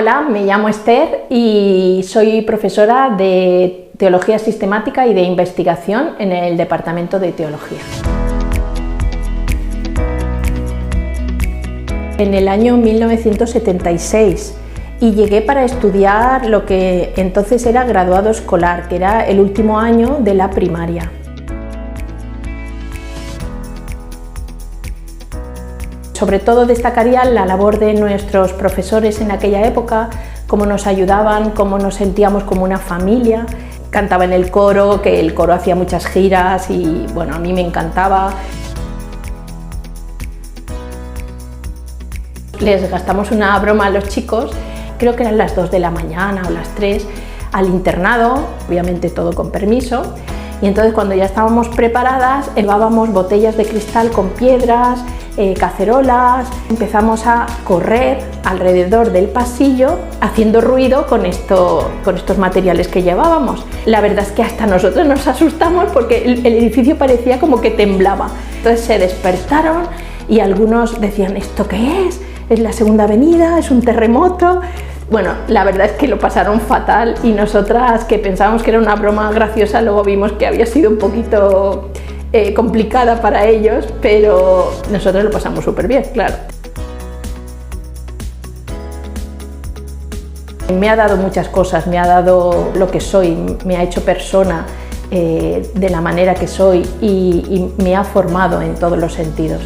Hola, me llamo Esther y soy profesora de Teología Sistemática y de Investigación en el Departamento de Teología. En el año 1976 y llegué para estudiar lo que entonces era graduado escolar, que era el último año de la primaria. Sobre todo destacaría la labor de nuestros profesores en aquella época, cómo nos ayudaban, cómo nos sentíamos como una familia. Cantaba en el coro, que el coro hacía muchas giras y bueno, a mí me encantaba. Les gastamos una broma a los chicos, creo que eran las 2 de la mañana o las 3, al internado, obviamente todo con permiso. Y entonces cuando ya estábamos preparadas, llevábamos botellas de cristal con piedras, cacerolas, empezamos a correr alrededor del pasillo haciendo ruido con estos materiales que llevábamos. La verdad es que hasta nosotros nos asustamos porque el edificio parecía como que temblaba. Entonces se despertaron y algunos decían, ¿esto qué es? ¿Es la Segunda Avenida? ¿Es un terremoto? Bueno, la verdad es que lo pasaron fatal y nosotras, que pensábamos que era una broma graciosa, luego vimos que había sido un poquito complicada para ellos, pero nosotros lo pasamos súper bien, claro. Me ha dado muchas cosas, me ha dado lo que soy, me ha hecho persona de la manera que soy y me ha formado en todos los sentidos.